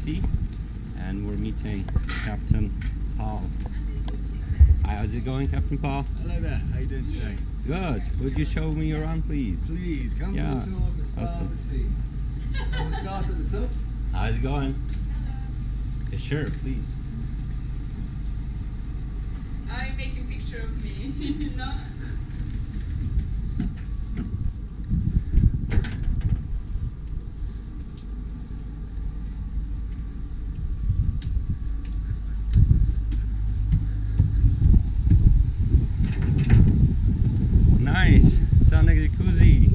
Jacuzzi, and we're meeting Captain Paul. Hi, how's it going, Captain Paul? Hello there, how are you doing today? Good. Would you show me around, please? Please, come Yeah. on tour of the start of the sea. So we'll start at the top. How's it going? Yeah, sure, please. I make a picture of me, no? Nice. Sundeck Jacuzzi. Up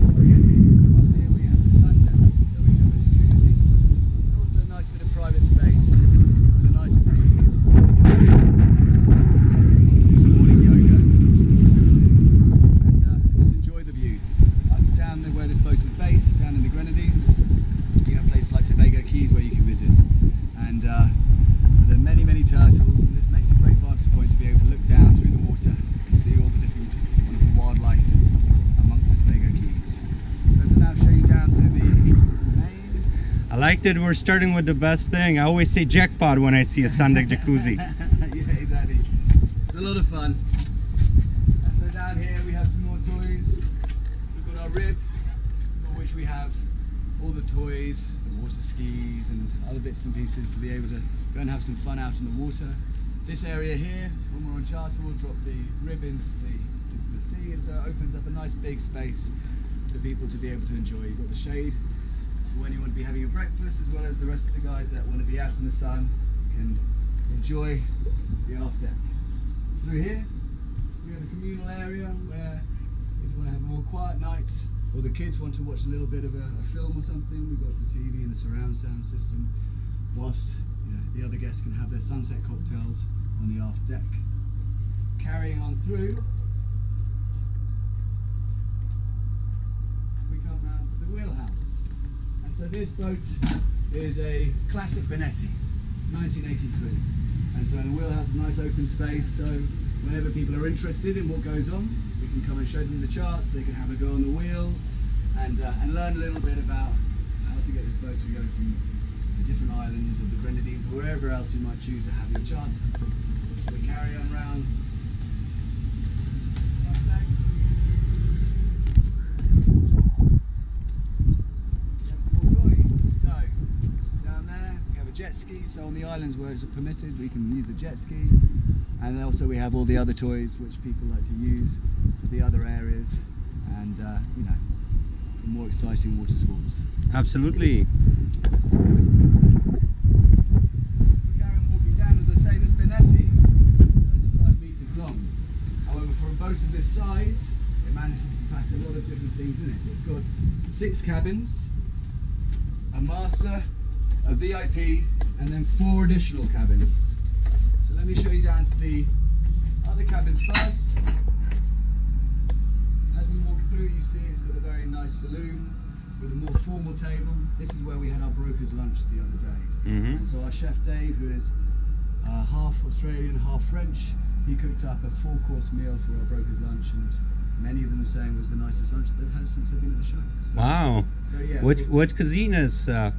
here we have the Sundeck, so we have a jacuzzi, and also a nice bit of private space with a nice breeze. Lovely spot to do some morning yoga and just enjoy the view. Down there where this boat is based, down in the Grenadines, you have places like Tobago Keys where you can visit, and there are many, many turtles, and this makes a great vantage point to be able to look down through the water and see all the different wonderful wildlife amongst the Tobago Keys. So we're now showing down to the main. I like that we're starting with the best thing. I always say jackpot when I see a Sundeck Jacuzzi. Yeah, exactly. It's a lot of fun. And so down here we have some more toys. We've got our rib, for which we have all the toys, the water skis and other bits and pieces to be able to go and have some fun out in the water. This area here, when we're on charter, we'll drop the rib into the sea, and so it opens up a nice big space for people to be able to enjoy. You've got the shade for when you want to be having your breakfast, as well as the rest of the guys that want to be out in the sun can enjoy the Aft Deck. Through here, we have a communal area where if you want to have a more quiet night, or the kids want to watch a little bit of a film or something, we've got the TV and the surround sound system, whilst the other guests can have their sunset cocktails on the Aft Deck. Carrying on through, we come round to the wheelhouse. And so this boat is a classic Benessi, 1983. And so in the wheelhouse is a nice open space, so whenever people are interested in what goes on, we can come and show them the charts, they can have a go on the wheel, and learn a little bit about how to get this boat to go from the different islands of the Grenadines or wherever else you might choose to have your charter. So we carry on round. So down there we have a jet ski, so on the islands where it's permitted we can use the jet ski, and also we have all the other toys which people like to use for the other areas, and the more exciting water sports. Absolutely. This Benessi is 35 metres long. However, for a boat of this size, it manages to pack a lot of different things in it. It's got 6 cabins, a master, a VIP, and then 4 additional cabins. So let me show you down to the other cabins first. As we walk through, you see it's got a very nice saloon with a more formal table. This is where we had our broker's lunch the other day. Mm-hmm. And so our chef Dave, who is half Australian, half French, he cooked up a 4-course meal for our broker's lunch, and many of them are saying it was the nicest lunch they've had since they've been at the show. So, Wow. So yeah. Which cuisine is, Well,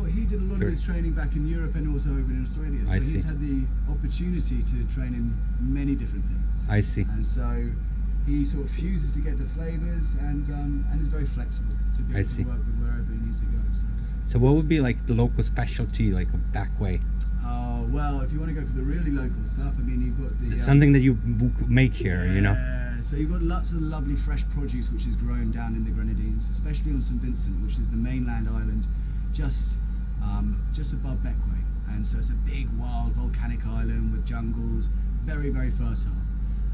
he did a lot of his training back in Europe and also over in Australia, so he's had the opportunity to train in many different things. I see. And so he sort of fuses to get the flavours, and is very flexible to be able to work with wherever he needs to go. So what would be like the local specialty, like back way? Oh, well, if you want to go for the really local stuff, I mean, you've got the... something that you make here, So you've got lots of lovely fresh produce which is grown down in the Grenadines, especially on St Vincent, which is the mainland island just above Beckway. And so it's a big, wild, volcanic island with jungles, very, very fertile.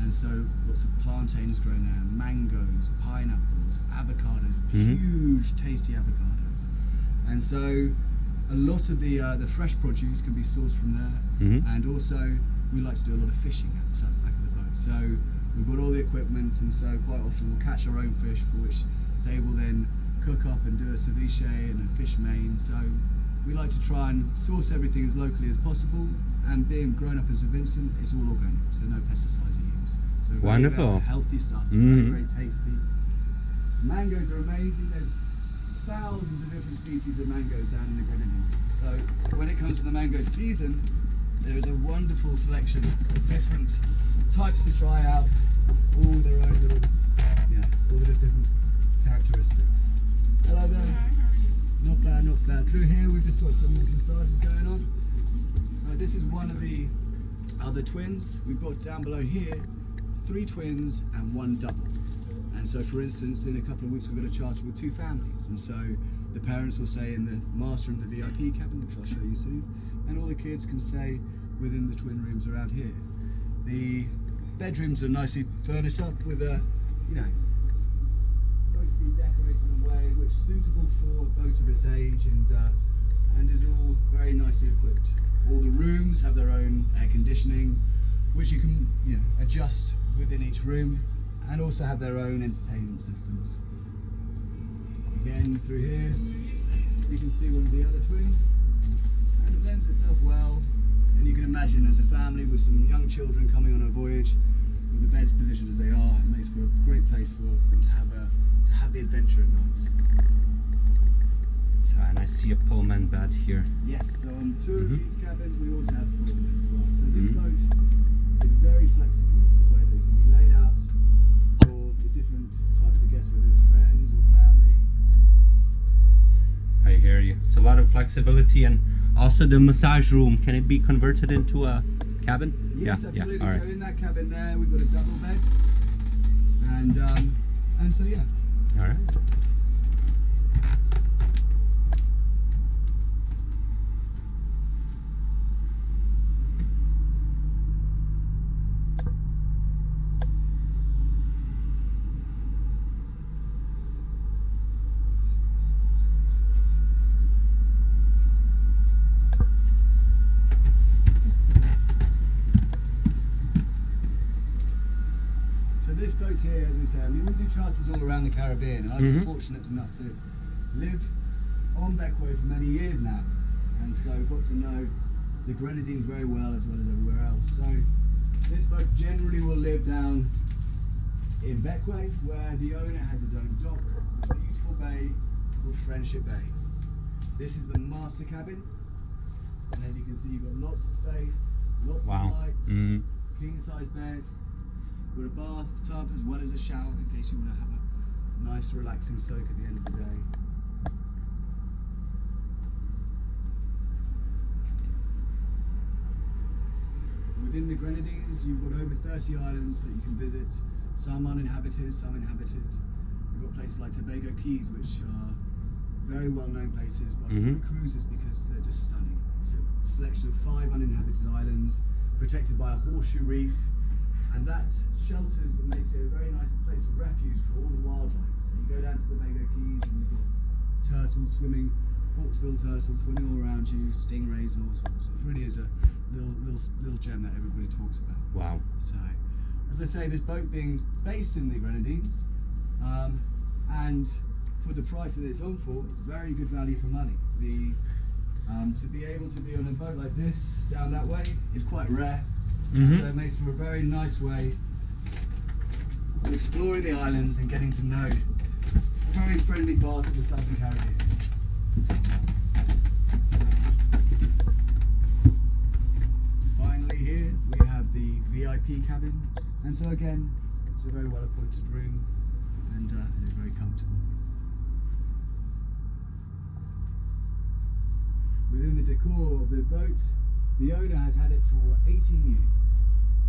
And so lots of plantains grown there, mangoes, pineapples, avocados, huge, tasty avocados. And so a lot of the fresh produce can be sourced from there, and also we like to do a lot of fishing at the back of the boat. So we've got all the equipment, and so quite often we'll catch our own fish, for which Dave will then cook up and do a ceviche and a fish main. So we like to try and source everything as locally as possible, and being grown up in St Vincent, it's all organic, so no pesticides are used. So wonderful, healthy stuff, very, very tasty. Mangoes are amazing. There's thousands of different species of mangoes down in the Grenadines. So when it comes to the mango season, there is a wonderful selection of different types to try out, all with their own little, all the different characteristics. Hello there. Not bad, not bad. Through here we've just got some massages going on. So this is one of the other twins. We've got down below here 3 twins and 1 double. And so for instance, in a couple of weeks we're going to charge with 2 families. And so the parents will stay in the master and the VIP cabin, which I'll show you soon. And all the kids can stay within the twin rooms around here. The bedrooms are nicely furnished up with a, mostly decorated in a way which is suitable for a boat of its age and is all very nicely equipped. All the rooms have their own air conditioning, which you can adjust within each room, and also have their own entertainment systems. Again, through here, you can see one of the other twins, and it lends itself well. And you can imagine as a family with some young children coming on a voyage, with the beds positioned as they are, it makes for a great place for them to have the adventure at night. So, and I see a Pullman bed here. Yes, so on 2 of these cabins we also have Pullmans as well. So this boat is very flexible in the way that it can be laid out for the different types of guests, whether it's friends or family. I hear you. It's a lot of flexibility, and also the massage room. Can it be converted into a cabin? Yes, yeah, absolutely. Yeah. All right. So in that cabin there, we've got a double bed, and so yeah. All right. This boat here, as we say, we do charters all around the Caribbean, and I've been fortunate enough to live on Beckway for many years now, and so got to know the Grenadines very well as everywhere else. So this boat generally will live down in Beckway, where the owner has his own dock, a beautiful bay called Friendship Bay. This is the master cabin, and as you can see, you've got lots of space, lots of lights, king size bed. We've got a bathtub as well as a shower in case you want to have a nice relaxing soak at the end of the day. Within the Grenadines you've got over 30 islands that you can visit, some uninhabited, some inhabited. You've got places like Tobago Keys, which are very well known places by cruisers because they're just stunning. It's a selection of 5 uninhabited islands protected by a horseshoe reef. And that shelters and makes it a very nice place of refuge for all the wildlife. So you go down to the Tobago Keys and you've got turtles swimming, hawksbill turtles swimming all around you, stingrays and all sorts. It really is a little gem that everybody talks about. Wow. So, as I say, this boat being based in the Grenadines, and for the price that it's on for, it's very good value for money. To be able to be on a boat like this down that way is quite rare. So it makes for a very nice way of exploring the islands and getting to know a very friendly part of the Southern Caribbean. Finally here we have the VIP cabin, and so again it's a very well appointed room and it is very comfortable. Within the decor of the boat, the owner has had it for 18 years,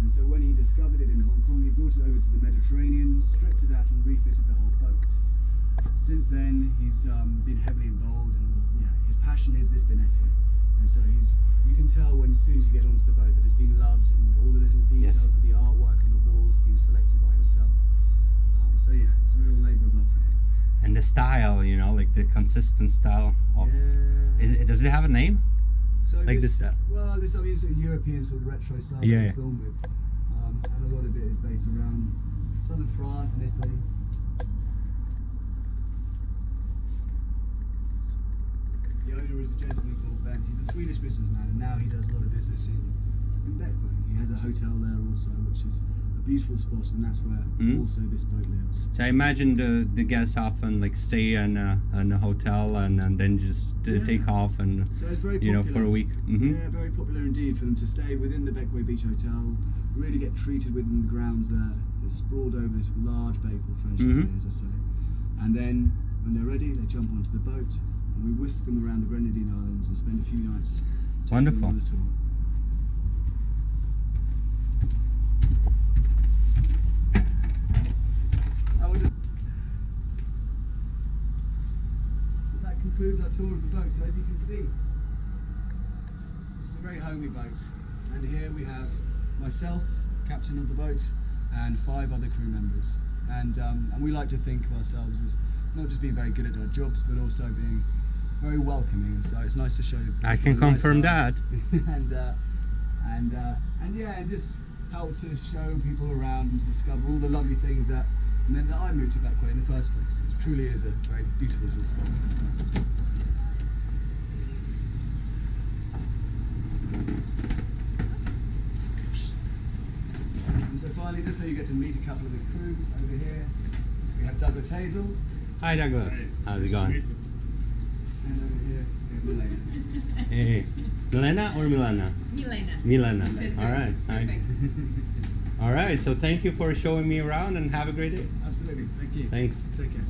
and so when he discovered it in Hong Kong, he brought it over to the Mediterranean, stripped it out and refitted the whole boat. Since then, he's been heavily involved, and his passion is this finessing, and so you can tell as soon as you get onto the boat that it's been loved, and all the little details of the artwork on the walls have been selected by himself. So yeah, it's a real labour of love for him. And the style, like the consistent style of. Does it have a name? So like this stuff. Well, this it's a European sort of retro style that it's filmed with, and a lot of it is based around southern France and Italy. The owner is a gentleman called Vincent. He's a Swedish businessman, and now he does a lot of business in Beckway. He has a hotel there also, which is a beautiful spot, and that's where also this boat lives. So I imagine the guests often like stay in a hotel and then just take off and so it's very popular, for a week. Yeah, very popular indeed for them to stay within the Beckway Beach Hotel, really get treated within the grounds there. They're sprawled over this large bay called French Bay, as I say. And then when they're ready, they jump onto the boat and we whisk them around the Grenadine Islands and spend a few nights taking them on the tour. So that concludes our tour of the boat. So as you can see, it's a very homely boat. And here we have myself, captain of the boat, and 5 other crew members. And we like to think of ourselves as not just being very good at our jobs, but also being very welcoming. So it's nice to show. I can confirm that. and just help to show people around and discover all the lovely things that meant that I moved to Beckway in the first place. It truly is a very beautiful little spot. And so finally, just so you get to meet a couple of the crew over here, we have Douglas Hazel. Hi Douglas, how's it going? And over here, we have Milena. Hey, Milena or Milana? Milena. All right. Hi. All right. So thank you for showing me around and have a great day. Absolutely. Thank you. Thanks. Take care.